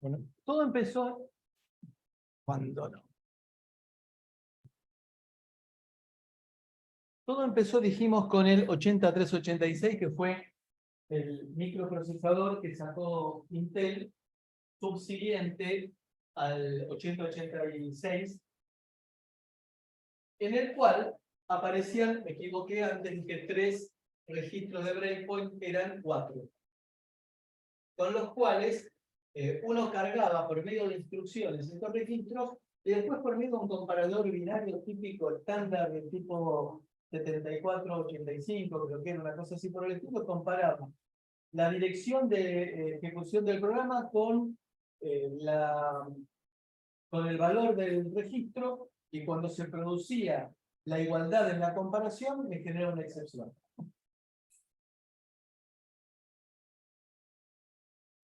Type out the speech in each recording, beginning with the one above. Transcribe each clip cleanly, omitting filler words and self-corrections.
Bueno, todo empezó cuando no. Todo empezó, dijimos, con el 8386, que fue el microprocesador que sacó Intel, subsiguiente al 8086, en el cual aparecían, me equivoqué antes, que 3 registros de breakpoint eran 4, con los cuales uno cargaba por medio de instrucciones estos registros y después por medio de un comparador binario típico estándar del tipo 7485, creo que era una cosa así por el estilo, comparaba la dirección de ejecución del programa con el valor del registro, y cuando se producía la igualdad en la comparación, me genera una excepción.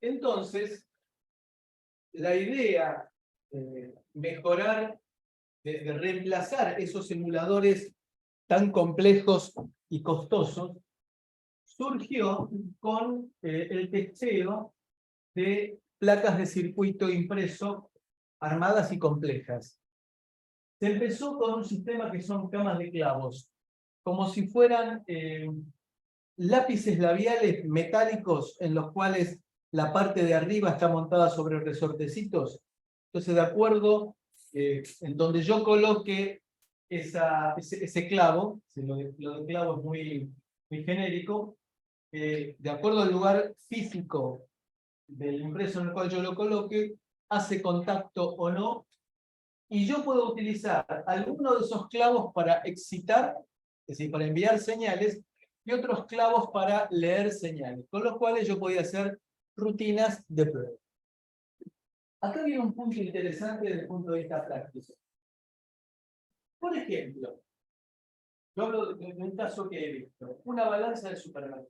Entonces, la idea de mejorar, de reemplazar esos emuladores tan complejos y costosos, surgió con el testeo de placas de circuito impreso armadas y complejas. Se empezó con un sistema que son camas de clavos, como si fueran lápices labiales metálicos en los cuales la parte de arriba está montada sobre resortecitos. Entonces, de acuerdo en donde yo coloque ese clavo, lo de clavo es muy genérico, de acuerdo al lugar físico del impreso en el cual yo lo coloque, hace contacto o no, y yo puedo utilizar alguno de esos clavos para excitar, es decir, para enviar señales, y otros clavos para leer señales, con los cuales yo podía hacer rutinas de prueba. Acá viene un punto interesante desde el punto de vista práctico. Por ejemplo, yo hablo de un caso que he visto, una balanza de supermercado.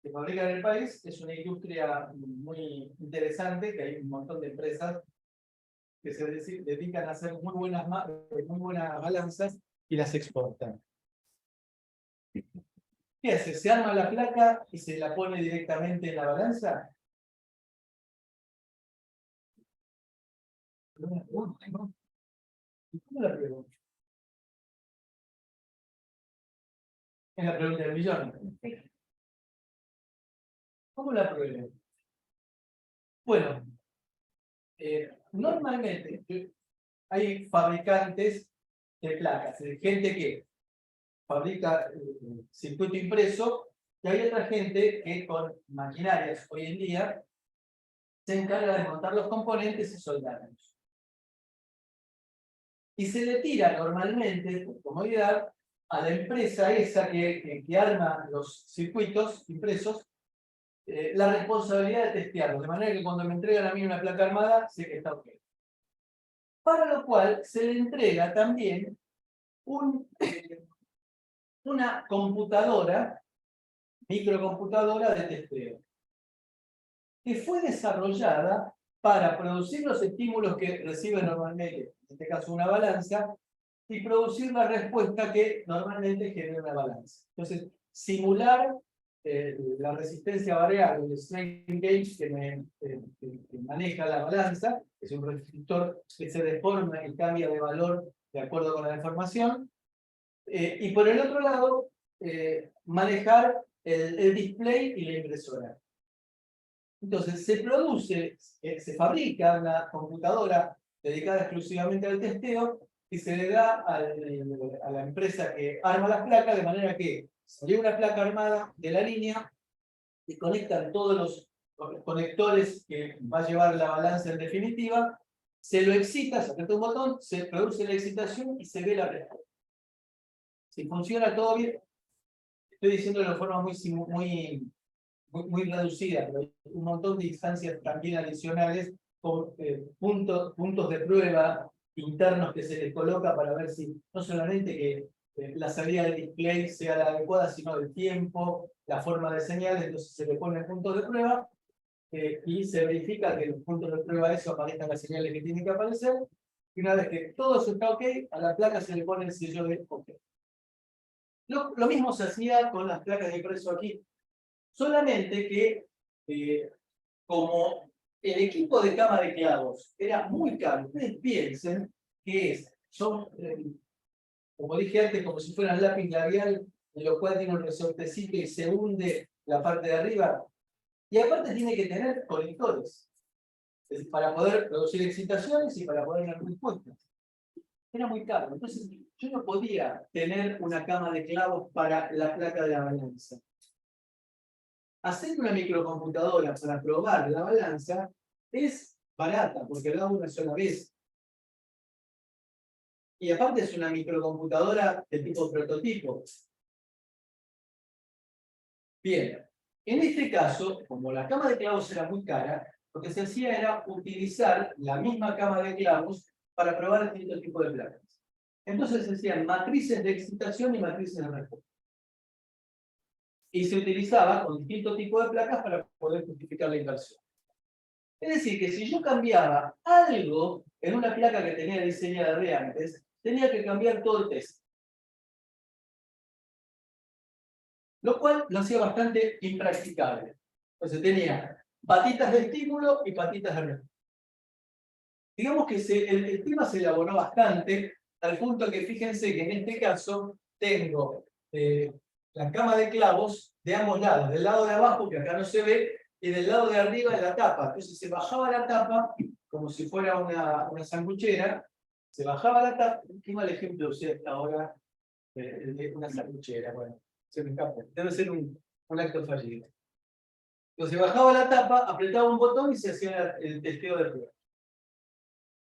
Se fabrica en el país, es una industria muy interesante, que hay un montón de empresas que se dedican a hacer muy buenas balanzas y las exportan. ¿Qué hace? ¿Se arma la placa y se la pone directamente en la balanza? ¿Y cómo la pregunto? Es la pregunta del millón. ¿Cómo la pruebo? Bueno, normalmente hay fabricantes de placas, gente que fabrica circuito impreso, y hay otra gente que con maquinarias hoy en día se encarga de montar los componentes y soldarlos. Y se le tira normalmente, por comodidad, a la empresa esa que arma los circuitos impresos, la responsabilidad de testearlos, de manera que cuando me entregan a mí una placa armada, sé que está ok. Para lo cual se le entrega también una computadora, microcomputadora de testeo, que fue desarrollada para producir los estímulos que recibe normalmente, en este caso una balanza, y producir la respuesta que normalmente genera una balanza. Entonces, simular la resistencia variable, el strain gauge que maneja la balanza, es un resistor que se deforma y cambia de valor de acuerdo con la deformación, y por el otro lado, manejar el display y la impresora. Entonces, se fabrica una computadora dedicada exclusivamente al testeo y se le da a la empresa que arma las placas, de manera que sale una placa armada de la línea y conectan todos los conectores que va a llevar la balanza en definitiva, se lo excita, se aprieta un botón, se produce la excitación y se ve la respuesta. Si funciona todo bien, estoy diciendo de forma muy reducida, pero hay un montón de instancias también adicionales con puntos de prueba internos que se les coloca para ver si no solamente que la salida del display sea la adecuada, sino el tiempo, la forma de señal. Entonces se le ponen puntos de prueba y se verifica que los puntos de prueba de eso aparezcan las señales que tienen que aparecer, y una vez que todo eso está ok, a la placa se le pone el sello de ok. Lo mismo se hacía con las placas de impreso aquí. Solamente que como el equipo de cama de clavos era muy caro, ustedes piensen que son, como dije antes, como si fueran lápiz labial, en lo cual tiene un resortecito y se hunde la parte de arriba. Y aparte tiene que tener conectores para poder producir excitaciones y para poder dar respuestas. Era muy caro. Entonces, yo no podía tener una cama de clavos para la placa de la balanza. Hacer una microcomputadora para probar la balanza es barata, porque la hago una sola vez. Y aparte es una microcomputadora de tipo prototipo. Bien, en este caso, como la cama de clavos era muy cara, lo que se hacía era utilizar la misma cama de clavos para probar distintos tipos de placas. Entonces se hacían matrices de excitación y matrices de respuesta. Y se utilizaba con distintos tipos de placas para poder justificar la inversión. Es decir, que si yo cambiaba algo en una placa que tenía diseñada de antes, tenía que cambiar todo el test. Lo cual lo hacía bastante impracticable. Entonces tenía patitas de estímulo y patitas de respuesta. Digamos que el tema se elaboró bastante, al punto que fíjense que en este caso tengo la cama de clavos de ambos lados, del lado de abajo, que acá no se ve, y del lado de arriba de la tapa. Entonces se bajaba la tapa, como si fuera una sanguchera, se bajaba la tapa. Qué mal ejemplo usé hasta ahora de una sanguchera. Bueno, se me escapa. Debe ser un acto fallido. Entonces bajaba la tapa, apretaba un botón y se hacía el testeo de prueba.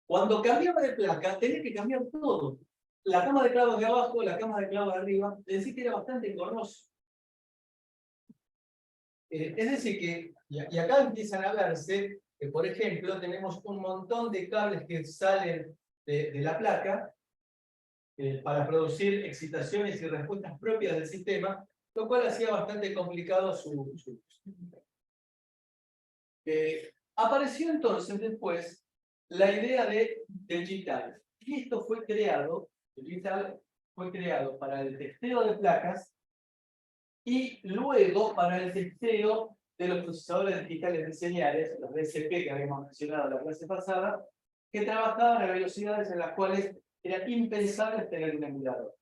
Cuando cambiaba de placa, tenía que cambiar todo. La cama de clavos de abajo, la cama de clavos de arriba, es decir, que era bastante engorroso. Es decir, que, y acá empiezan a verse, que por ejemplo, tenemos un montón de cables que salen de la placa para producir excitaciones y respuestas propias del sistema, lo cual hacía bastante complicado su uso. Apareció entonces después la idea del digital. Y esto fue creado, el digital fue creado para el testeo de placas y luego para el testeo de los procesadores digitales de señales, los DSP que habíamos mencionado en la clase pasada, que trabajaban a velocidades en las cuales era impensable tener un emulador.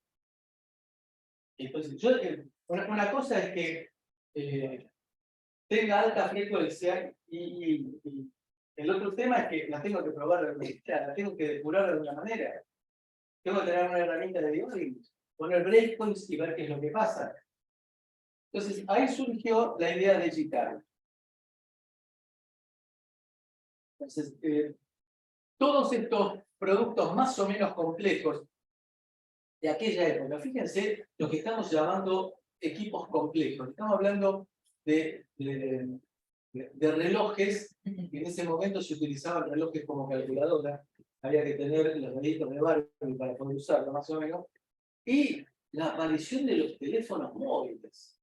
Entonces, una cosa es que tenga alta frecuencia y el otro tema es que la tengo que probar de alguna manera, la tengo que depurar de alguna manera. Tengo que tener una herramienta de debugging, poner breakpoints y ver qué es lo que pasa. Entonces, ahí surgió la idea digital. Entonces, todos estos productos más o menos complejos de aquella época, fíjense lo que estamos llamando equipos complejos. Estamos hablando de relojes, que en ese momento se utilizaban relojes como calculadora, había que tener los deditos de Barbie para poder usarlo más o menos, y la aparición de los teléfonos móviles.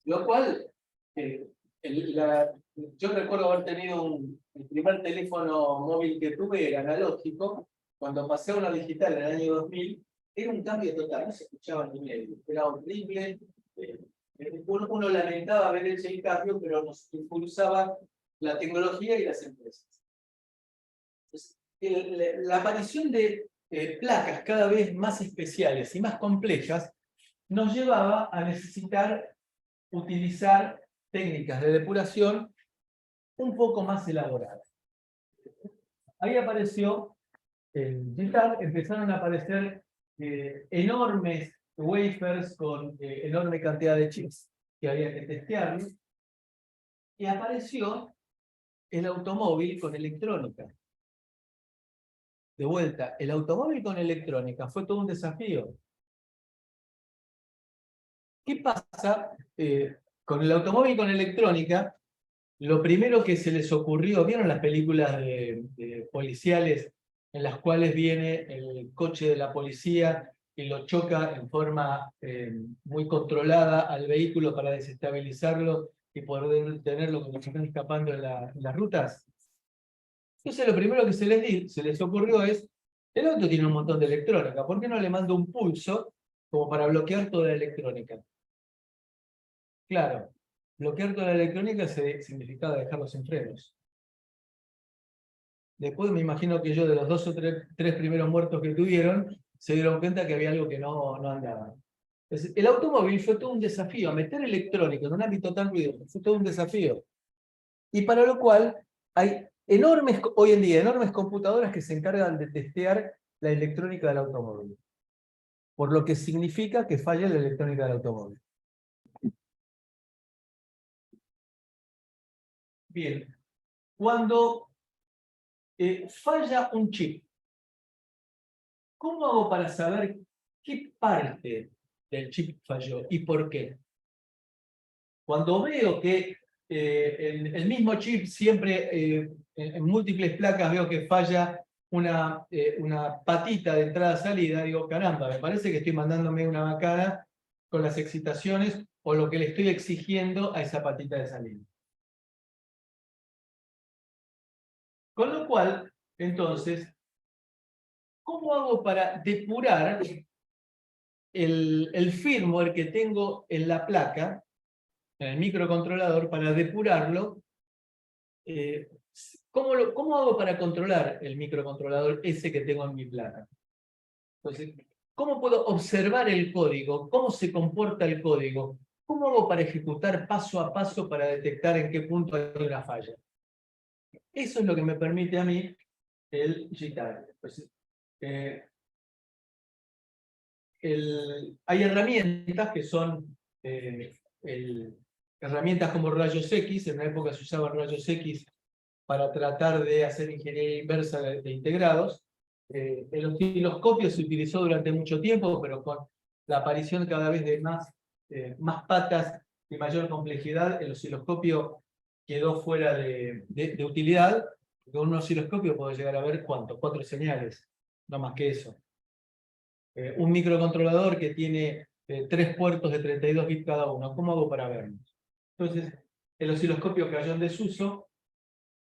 Lo cual, yo recuerdo haber tenido el primer teléfono móvil que tuve, era analógico, cuando pasé a una digital en el año 2000, era un cambio total, no se escuchaba ni medio, era horrible. Uno lamentaba ver ese cambio, pero nos impulsaba la tecnología y las empresas. Entonces, la aparición de placas cada vez más especiales y más complejas nos llevaba a necesitar utilizar técnicas de depuración un poco más elaboradas. Ahí apareció el digital, empezaron a aparecer enormes wafers con enorme cantidad de chips que había que testear, y apareció el automóvil con electrónica. De vuelta, el automóvil con electrónica fue todo un desafío. ¿Qué pasa con el automóvil con electrónica? Lo primero que se les ocurrió, ¿vieron las películas de policiales en las cuales viene el coche de la policía y lo choca en forma muy controlada al vehículo para desestabilizarlo y poder tenerlo cuando se están escapando en las rutas? Entonces lo primero que se les ocurrió es, el auto tiene un montón de electrónica, ¿por qué no le mando un pulso como para bloquear toda la electrónica? Claro, bloquear toda la electrónica significaba dejarlos sin frenos. Después me imagino que yo, de los 2 o 3 primeros muertos que tuvieron, se dieron cuenta que había algo que no andaba. Entonces, el automóvil fue todo un desafío. Meter electrónica en un ámbito tan ruidoso fue todo un desafío. Y para lo cual hay hoy en día, enormes computadoras que se encargan de testear la electrónica del automóvil. Por lo que significa que falla la electrónica del automóvil. Bien. Cuando falla un chip, ¿cómo hago para saber qué parte del chip falló y por qué? Cuando veo que el mismo chip siempre, en múltiples placas veo que falla una patita de entrada-salida, digo, caramba, me parece que estoy mandándome una macana con las excitaciones o lo que le estoy exigiendo a esa patita de salida. Con lo cual, entonces, ¿cómo hago para depurar el firmware que tengo en la placa, en el microcontrolador, para depurarlo? ¿Cómo hago para controlar el microcontrolador ese que tengo en mi placa? Entonces, ¿cómo puedo observar el código? ¿Cómo se comporta el código? ¿Cómo hago para ejecutar paso a paso para detectar en qué punto hay una falla? Eso es lo que me permite a mí el JITAG. Pues, hay herramientas que son herramientas como rayos X. En una época se usaban rayos X para tratar de hacer ingeniería inversa de integrados. El osciloscopio se utilizó durante mucho tiempo, pero con la aparición cada vez de más patas y mayor complejidad, el osciloscopio quedó fuera de utilidad. Con un osciloscopio puedo llegar a ver, ¿cuánto? 4 señales, no más que eso. Un microcontrolador que tiene 3 puertos de 32 bits cada uno, ¿cómo hago para verlos? Entonces, el osciloscopio cayó en desuso,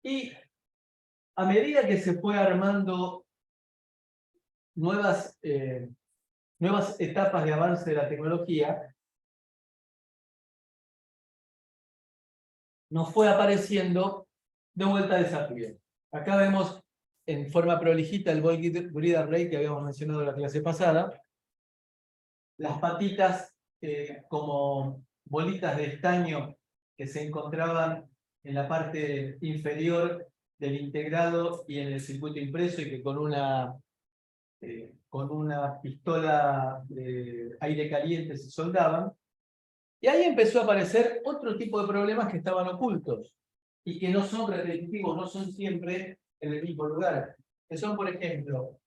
y a medida que se fue armando nuevas etapas de avance de la tecnología, nos fue apareciendo de vuelta desafíos. Acá vemos en forma prolijita el Ball Grid Array que habíamos mencionado en la clase pasada. Las patitas como bolitas de estaño que se encontraban en la parte inferior del integrado y en el circuito impreso, y que con una pistola de aire caliente se soldaban. Y ahí empezó a aparecer otro tipo de problemas que estaban ocultos y que no son repetitivos, no son siempre en el mismo lugar. Que son, por ejemplo,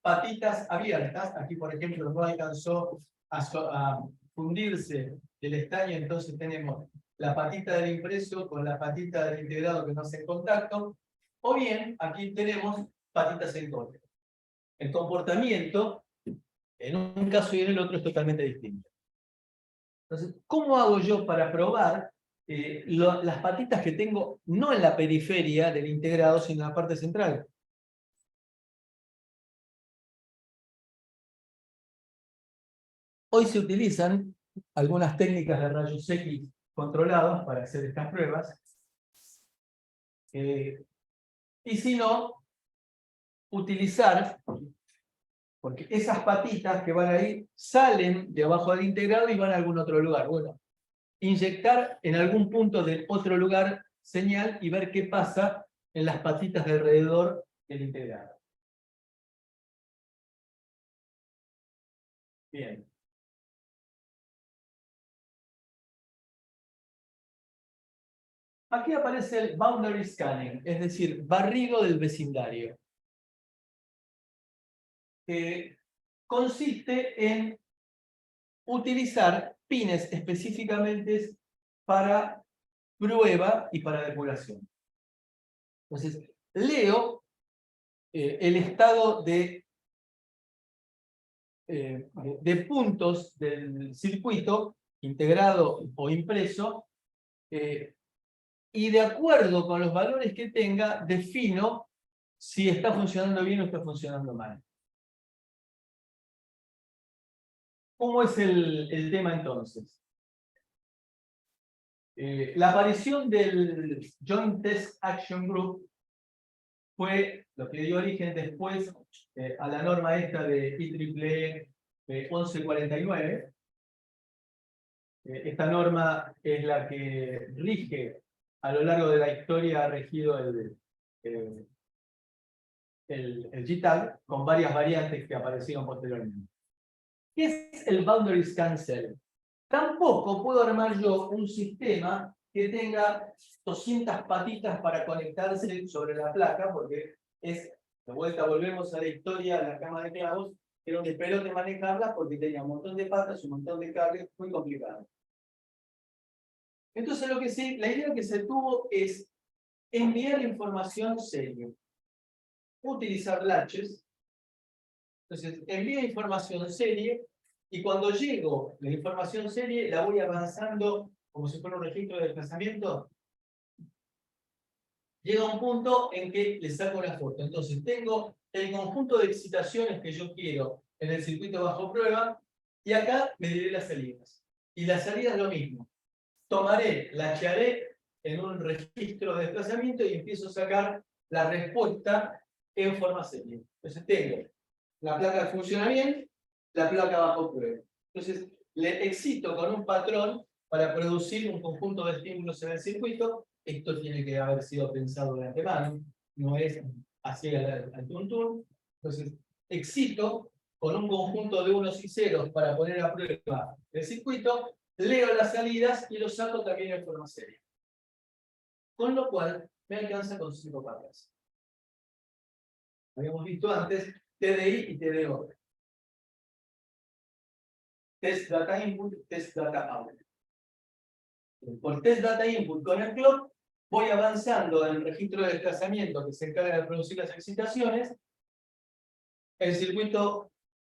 patitas abiertas. Aquí, por ejemplo, no alcanzó a fundirse el estaño, entonces tenemos la patita del impreso con la patita del integrado que no hacen contacto. O bien, aquí tenemos patitas en contra. El comportamiento, en un caso y en el otro, es totalmente distinto. Entonces, ¿cómo hago yo para probar las patitas que tengo no en la periferia del integrado, sino en la parte central? Hoy se utilizan algunas técnicas de rayos X controlados para hacer estas pruebas. Y si no, utilizar, porque esas patitas que van ahí salen de abajo del integrado y van a algún otro lugar. Bueno, inyectar en algún punto del otro lugar señal y ver qué pasa en las patitas de alrededor del integrado. Bien. Aquí aparece el boundary scanning, es decir, barrido del vecindario. Consiste en utilizar pines específicamente para prueba y para depuración. Entonces, leo el estado de puntos del circuito, integrado o impreso, y de acuerdo con los valores que tenga, defino si está funcionando bien o está funcionando mal. ¿Cómo es el tema entonces? La aparición del Joint Test Action Group fue lo que dio origen después a la norma esta de IEEE 1149. Esta norma es la que rige a lo largo de la historia, ha regido el GTAG con varias variantes que aparecieron posteriormente. ¿Qué es el Boundary Cancel? Tampoco puedo armar yo un sistema que tenga 200 patitas para conectarse sobre la placa, porque es, de vuelta volvemos a la historia de la cama de clavos, era un despelote manejarla porque tenía un montón de patas, un montón de cargas, muy complicado. Entonces la idea que se tuvo es enviar información serie, utilizar latches. Entonces envía información serie y cuando llego la información serie la voy avanzando como si fuera un registro de desplazamiento. Llega un punto en que le saco la foto. Entonces tengo el conjunto de excitaciones que yo quiero en el circuito bajo prueba y acá me diré las salidas. Y la salida es lo mismo. Tomaré, la echaré en un registro de desplazamiento y empiezo a sacar la respuesta en forma serie. Entonces tengo la placa que funciona bien, la placa bajo prueba. Entonces le excito con un patrón para producir un conjunto de estímulos en el circuito. Esto tiene que haber sido pensado de antemano, no es así al tuntún. Entonces excito con un conjunto de unos y ceros para poner a prueba el circuito, leo las salidas y lo saco también en forma seria. Con lo cual me alcanza con 5 patas. Habíamos visto antes TDI y TDO. Test Data Input, Test Data Out. Por Test Data Input con el clock voy avanzando en el registro de desplazamiento que se encarga de producir las excitaciones. El circuito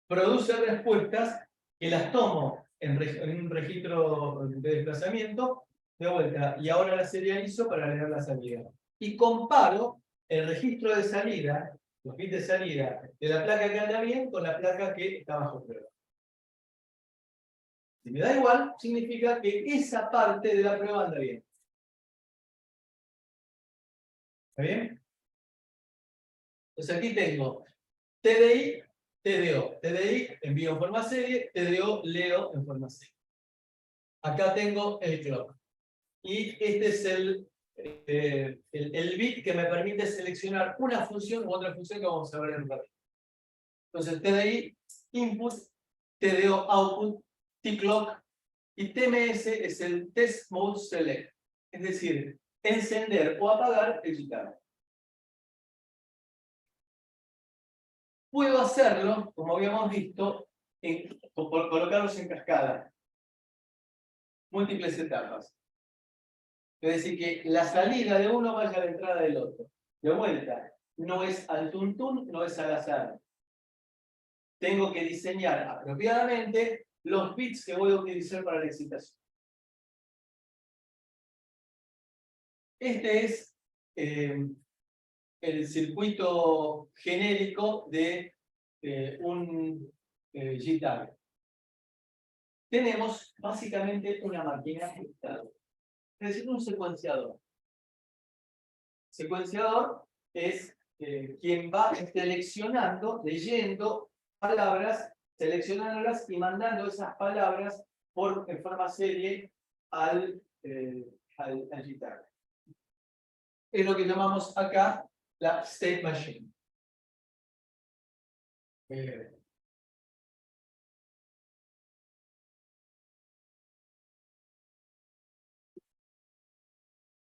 produce respuestas que las tomo en un registro de desplazamiento de vuelta y ahora la serializo para leer la salida. Y comparo el registro de salida, los bits de salida de la placa que anda bien con la placa que está bajo prueba. Si me da igual, significa que esa parte de la prueba anda bien. ¿Está bien? Entonces aquí tengo TDI, TDO. TDI envío en forma serie, TDO leo en forma serie. Acá tengo el clock. Y este es el bit que me permite seleccionar una función u otra función que vamos a ver en un ratito. Entonces TDI, input, TDO, output, T-clock, y TMS es el Test Mode Select. Es decir, encender o apagar el GTAG. Puedo hacerlo, como habíamos visto, por colocarlos en cascada. Múltiples etapas. Es decir, que la salida de uno vaya a la entrada del otro. De vuelta, no es al tuntún, no es al azar. Tengo que diseñar apropiadamente los bits que voy a utilizar para la excitación. Este es el circuito genérico de un GTAG. Tenemos básicamente una máquina cristal, es decir, un secuenciador. Secuenciador es quien va seleccionando, leyendo palabras, seleccionándolas y mandando esas palabras en forma serie al GTAG. Es lo que llamamos acá la state machine. Me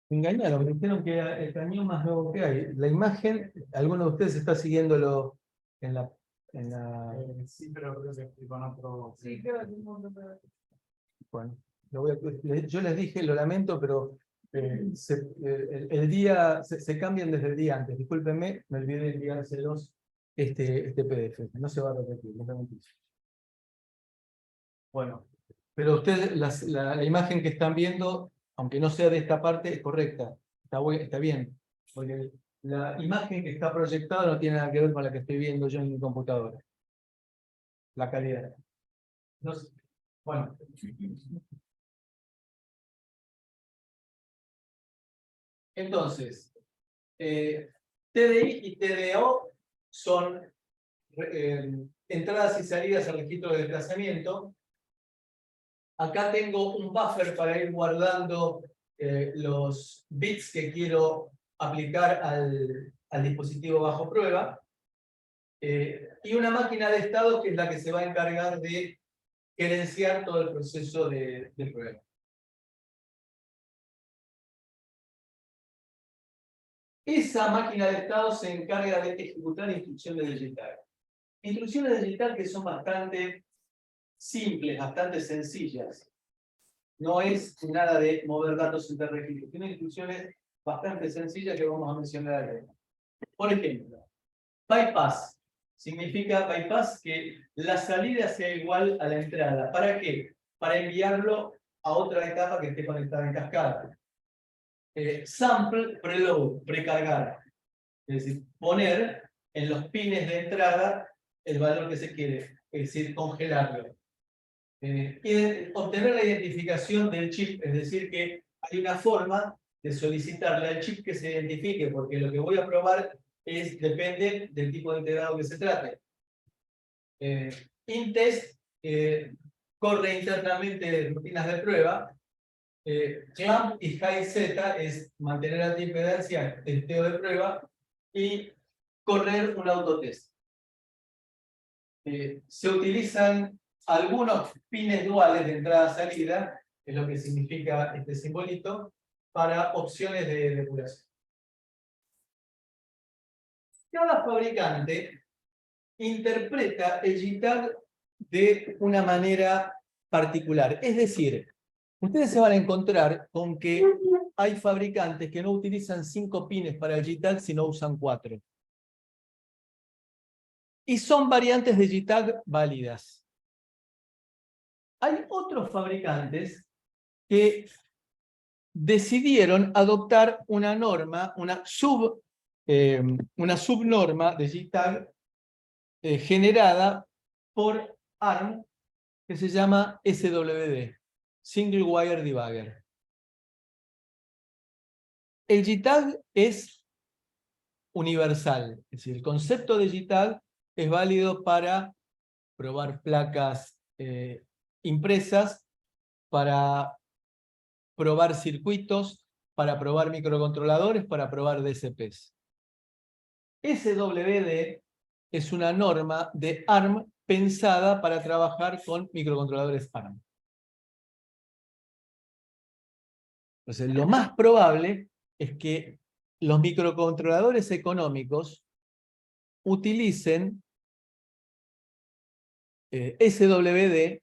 engañaron, me dijeron que era el cañón más nuevo que hay. La imagen, ¿alguno de ustedes está siguiéndolo en la... Sí, pero creo que con otro... Sí, creo que no. Bueno, yo les dije, lo lamento, pero el día, se cambian desde el día antes. Discúlpenme, me olvidé de enviárselos este PDF. No se va a repetir, no tengo noticia. Bueno, pero ustedes, la imagen que están viendo, aunque no sea de esta parte, es correcta. Está bien. Porque la imagen que está proyectada no tiene nada que ver con la que estoy viendo yo en mi computadora. La calidad. No sé. Bueno. Entonces, TDI y TDO son entradas y salidas al registro de desplazamiento. Acá tengo un buffer para ir guardando los bits que quiero aplicar al dispositivo bajo prueba. Y una máquina de estado que es la que se va a encargar de gerenciar todo el proceso de prueba. Esa máquina de estado se encarga de ejecutar instrucciones digitales. Instrucciones digitales que son bastante simples, bastante sencillas. No es nada de mover datos entre registros. Tiene instrucciones bastante sencillas que vamos a mencionar ahora. Por ejemplo, bypass. Significa bypass que la salida sea igual a la entrada. ¿Para qué? Para enviarlo a otra etapa que esté conectada en cascada. Sample, preload, precargar. Es decir, poner en los pines de entrada el valor que se quiere, es decir, congelarlo. Y obtener la identificación del chip, es decir, que hay una forma de solicitarle al chip que se identifique, porque lo que voy a probar depende del tipo de integrado que se trate. InTest corre internamente rutinas de prueba. Clamp y HiZ es mantener alta impedancia, testeo de prueba, y correr un autotest. Se utilizan algunos pines duales de entrada-salida, es lo que significa este simbolito, para opciones de depuración. Cada fabricante interpreta el JTAG de una manera particular. Es decir, ustedes se van a encontrar con que hay fabricantes que no utilizan 5 pines para el JTAG, sino usan 4. Y son variantes de JTAG válidas. Hay otros fabricantes que decidieron adoptar una norma, una subnorma de JTAG generada por ARM, que se llama SWD, Single Wire Debugger. El JTAG es universal, es decir, el concepto de JTAG es válido para probar placas impresas, para probar circuitos, para probar microcontroladores, para probar DSPs. SWD es una norma de ARM pensada para trabajar con microcontroladores ARM. Entonces, lo más probable es que los microcontroladores económicos utilicen SWD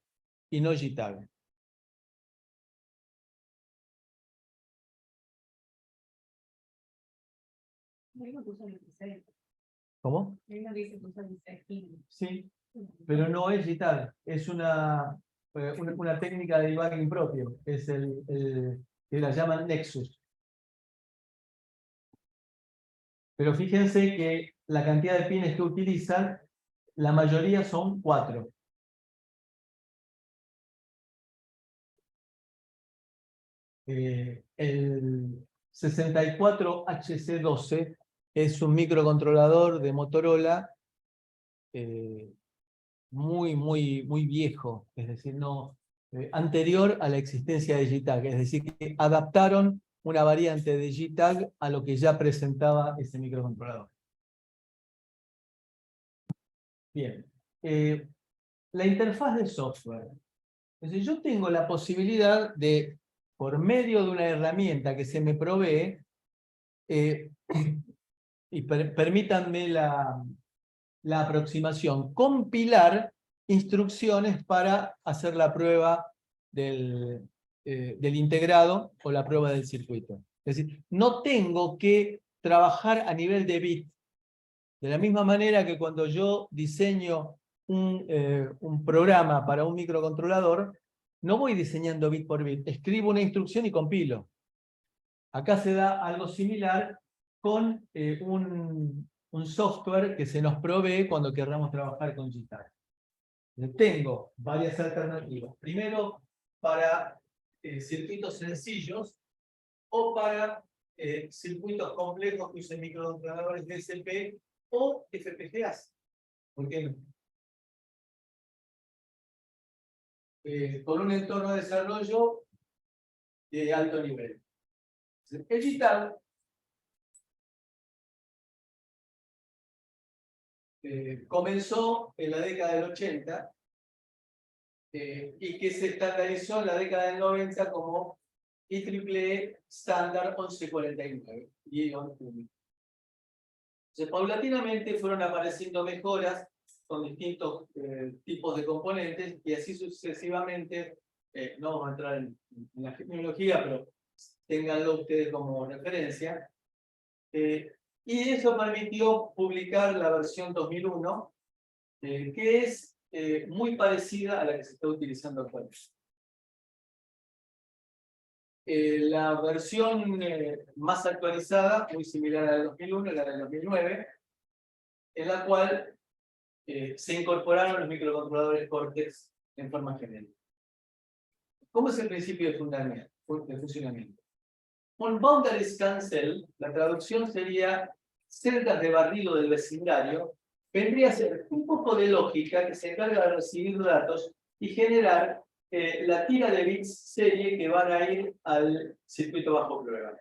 y no JTAG. ¿Cómo? Sí, pero no es JTAG, es una técnica de debugging propio, es que la llaman Nexus. Pero fíjense que la cantidad de pines que utilizan, la mayoría son 4. El 64HC12 es un microcontrolador de Motorola muy viejo, es decir, anterior a la existencia de JTAG, es decir, que adaptaron una variante de JTAG a lo que ya presentaba ese microcontrolador. Bien, la interfaz de software. Es decir, yo tengo la posibilidad de, por medio de una herramienta que se me provee, y permítanme la aproximación, compilar instrucciones para hacer la prueba del integrado o la prueba del circuito. Es decir, no tengo que trabajar a nivel de bit. De la misma manera que cuando yo diseño un programa para un microcontrolador, no voy diseñando bit por bit. Escribo una instrucción y compilo. Acá se da algo similar con un software que se nos provee cuando querramos trabajar con JTAG. Tengo varias alternativas. Primero, para circuitos sencillos o para circuitos complejos que usen microcontroladores DSP o FPGAs. ¿Por qué no? Con un entorno de desarrollo de alto nivel. El GitHub comenzó en la década del 80 y que se estandarizó en la década del 90 como IEEE Standard 1149. Entonces, paulatinamente fueron apareciendo mejoras con distintos tipos de componentes y así sucesivamente. No vamos a entrar en la tecnología, pero ténganlo ustedes como referencia. Y eso permitió publicar la versión 2001, que es muy parecida a la que se está utilizando actualmente. La versión más actualizada, muy similar a la del 2001, la del 2009, en la cual se incorporaron los microcontroladores Cortex en forma genérica. ¿Cómo es el principio de funcionamiento? Un boundary scan cell, la traducción sería celdas de barrido del vecindario, vendría a ser un poco de lógica que se encarga de recibir datos y generar la tira de bits serie que van a ir al circuito bajo prueba.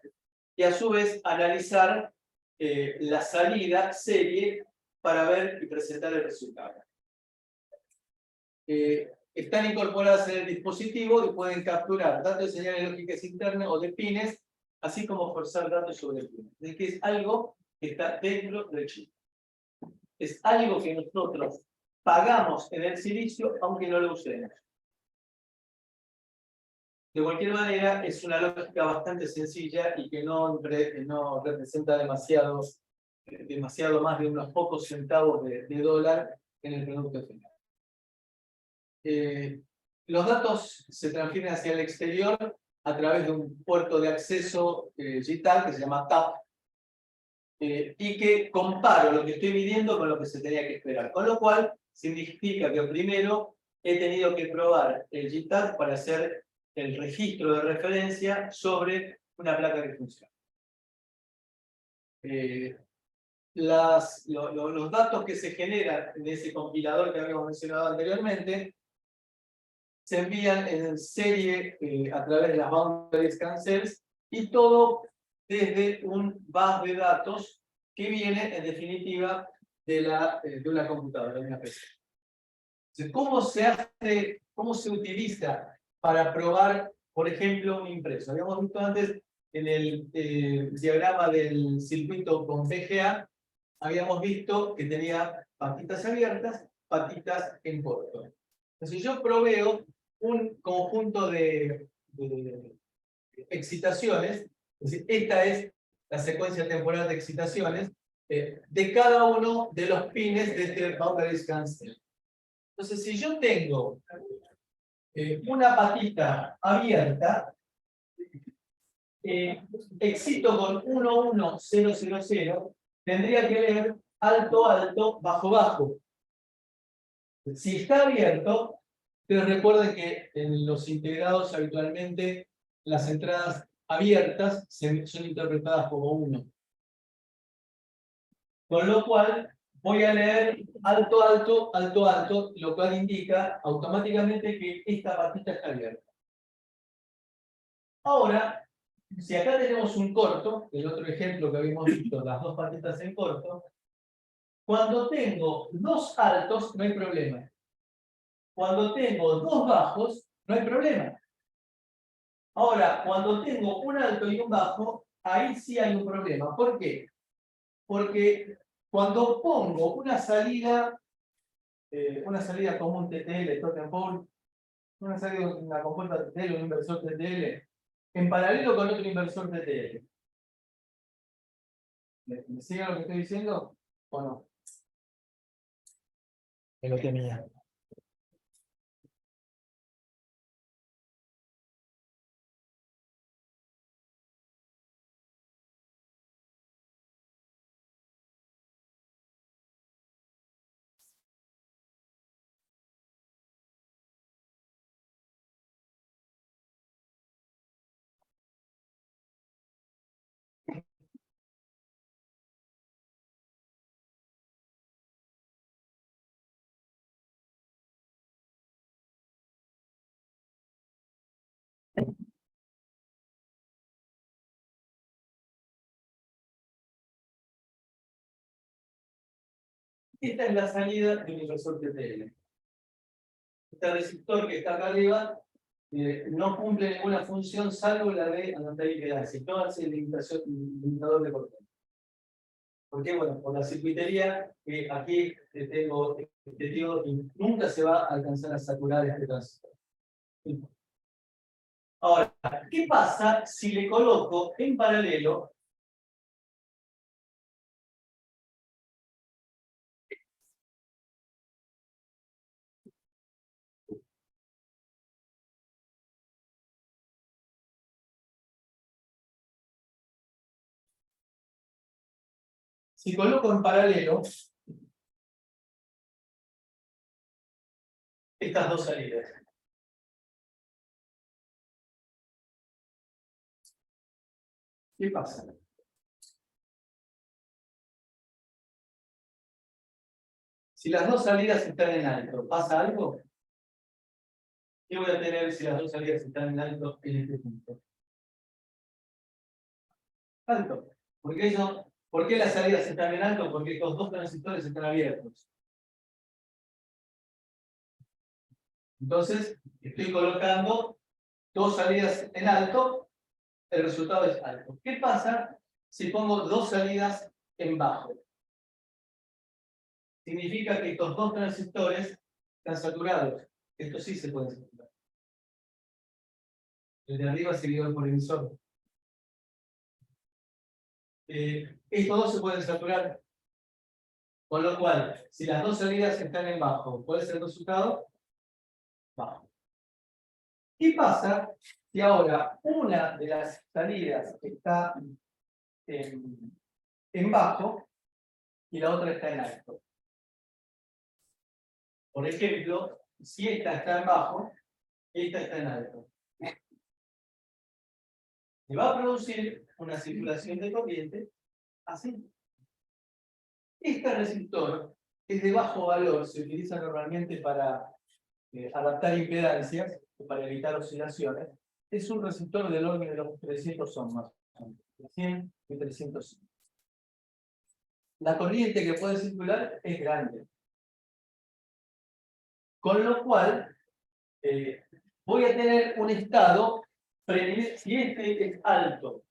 Y a su vez analizar la salida serie para ver y presentar el resultado. Están incorporadas en el dispositivo y pueden capturar datos de señales lógicas internas o de pines, así como forzar datos sobre pines. Es que es algo que está dentro del chip. Es algo que nosotros pagamos en el silicio aunque no lo usemos. De cualquier manera, es una lógica bastante sencilla y que no representa demasiado más de unos pocos centavos de dólar en el producto final. Los datos se transfieren hacia el exterior a través de un puerto de acceso digital que se llama TAP y que comparo lo que estoy midiendo con lo que se tenía que esperar. Con lo cual, significa que primero he tenido que probar el GTAG para hacer el registro de referencia sobre una placa que funciona. Los datos que se generan en ese compilador que habíamos mencionado anteriormente se envían en serie a través de las boundary scan cells y todo desde un bus de datos que viene en definitiva de una computadora, de una PC. Entonces, ¿cómo se utiliza para probar, por ejemplo, un impreso? Habíamos visto antes en el diagrama del circuito con VGA, habíamos visto que tenía patitas abiertas, patitas en corto. Entonces yo proveo un conjunto de excitaciones, es decir, esta es la secuencia temporal de excitaciones de cada uno de los pines de este boundary scan cell. Entonces, si yo tengo una patita abierta, excito con 11000, tendría que leer alto, alto, bajo, bajo. Si está abierto, ustedes recuerden que en los integrados habitualmente las entradas abiertas son interpretadas como 1. Con lo cual voy a leer alto, alto, alto, alto, lo cual indica automáticamente que esta patita está abierta. Ahora, si acá tenemos un corto, el otro ejemplo que habíamos visto, las dos patitas en corto, cuando tengo dos altos no hay problema. Cuando tengo dos bajos, no hay problema. Ahora, cuando tengo un alto y un bajo, ahí sí hay un problema. ¿Por qué? Porque cuando pongo una salida común TTL, token pole, una compuerta TTL, un inversor TTL, en paralelo con otro inversor TTL. ¿Me siguen lo que estoy diciendo? ¿O no? Me lo tenía. Esta es la salida de mi resorte TN. Este receptor que está acá arriba no cumple ninguna función salvo la de anotar impedancia. Todo hace el limitador de corriente. ¿Por qué? Bueno, por la circuitería que aquí tengo digo, y nunca se va a alcanzar a saturar este transistor. Ahora, ¿qué pasa si le coloco en paralelo estas dos salidas? ¿Qué pasa? Si las dos salidas están en alto, ¿pasa algo? ¿Qué voy a tener si las dos salidas están en alto en este punto? Alto. ¿Por qué las salidas están en alto? Porque estos dos transistores están abiertos. Entonces, estoy colocando dos salidas en alto, el resultado es alto. ¿Qué pasa si pongo dos salidas en bajo? Significa que estos dos transistores están saturados. Estos sí se pueden saturar. El de arriba se vio por el emisor. Estos dos se pueden saturar. Con lo cual, si las dos salidas están en bajo, ¿cuál es el resultado? Bajo. ¿Qué pasa si ahora una de las salidas está en bajo y la otra está en alto? Por ejemplo, si esta está en bajo y esta está en alto. Se va a producir una circulación de corriente así. Este resistor es de bajo valor, se utiliza normalmente para adaptar impedancias, para evitar oscilaciones. Es un resistor del orden de los 300 ohms más o menos, de 100 y 300 ohms. La corriente que puede circular es grande. Con lo cual, voy a tener un estado, si este es alto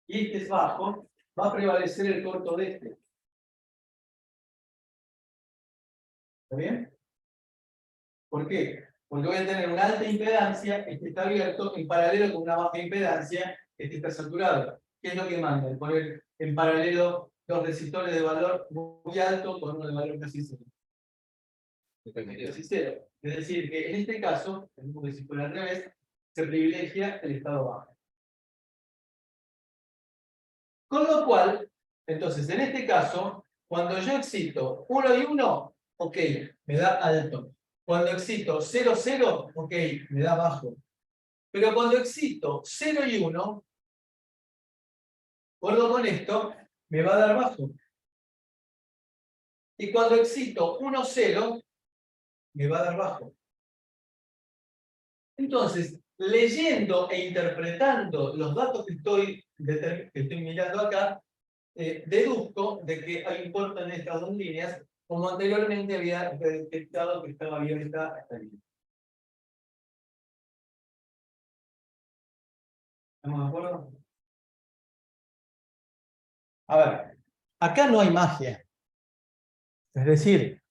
y este es bajo, va a prevalecer el corto de este. ¿Está bien? ¿Por qué? Porque voy a tener una alta impedancia, este está abierto, en paralelo con una baja impedancia, este está saturado. ¿Qué es lo que manda? El poner en paralelo dos resistores de valor muy alto con uno de valor casi cero. Casi cero. Es decir, que en este caso, porque si fuera al revés, se privilegia el estado bajo. Con lo cual, entonces, en este caso, cuando yo excito 1 y 1, ok, me da alto. Cuando excito 0, 0, ok, me da bajo. Pero cuando excito 0 y 1, acuerdo con esto, me va a dar bajo. Y cuando excito 1, 0, me va a dar bajo. Entonces, leyendo e interpretando los datos que estoy mirando acá, deduzco de que importan estas dos líneas, como anteriormente había detectado que estaba abierta esta línea. ¿Estamos de acuerdo? A ver, acá no hay magia. Es decir,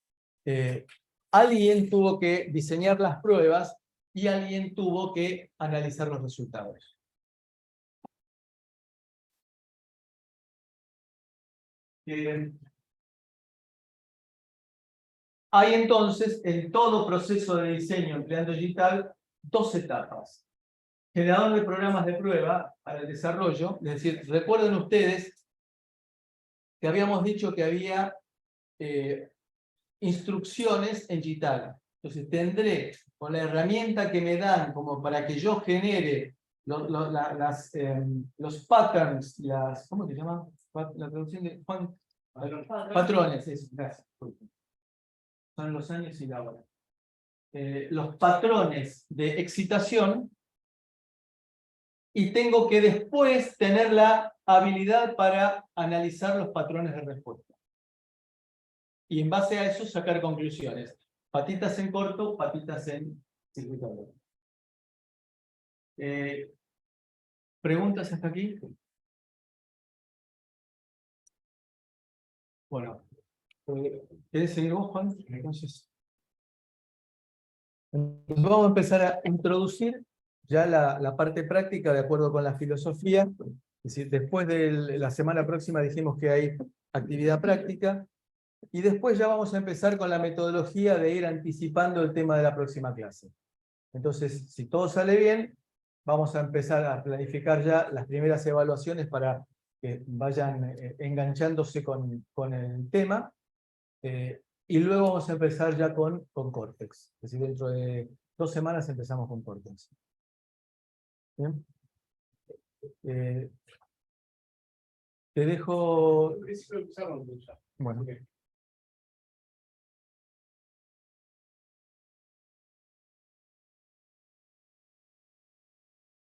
alguien tuvo que diseñar las pruebas y alguien tuvo que analizar los resultados. Hay entonces, en todo proceso de diseño empleando digital, dos etapas. Generador de programas de prueba para el desarrollo, es decir, recuerden ustedes que habíamos dicho que había instrucciones en digital. Entonces tendré con la herramienta que me dan como para que yo genere los patterns, ¿cómo se llama? La traducción de patrones, eso, gracias. Son los años y la hora. Los patrones de excitación y tengo que después tener la habilidad para analizar los patrones de respuesta. y en base a eso sacar conclusiones. Patitas en corto, patitas en circuito abierto. ¿Preguntas hasta aquí? Bueno, ¿querés seguir vos, Juan? Entonces, vamos a empezar a introducir ya la parte práctica de acuerdo con la filosofía. Es decir, después de la semana próxima dijimos que hay actividad práctica y después ya vamos a empezar con la metodología de ir anticipando el tema de la próxima clase. Entonces, si todo sale bien, vamos a empezar a planificar ya las primeras evaluaciones para que vayan enganchándose con el tema. Y luego vamos a empezar ya con Cortex. Es decir, dentro de 2 semanas empezamos con Cortex. ¿Bien? Te dejo... Al principio empezaron ya. Bueno. Ok.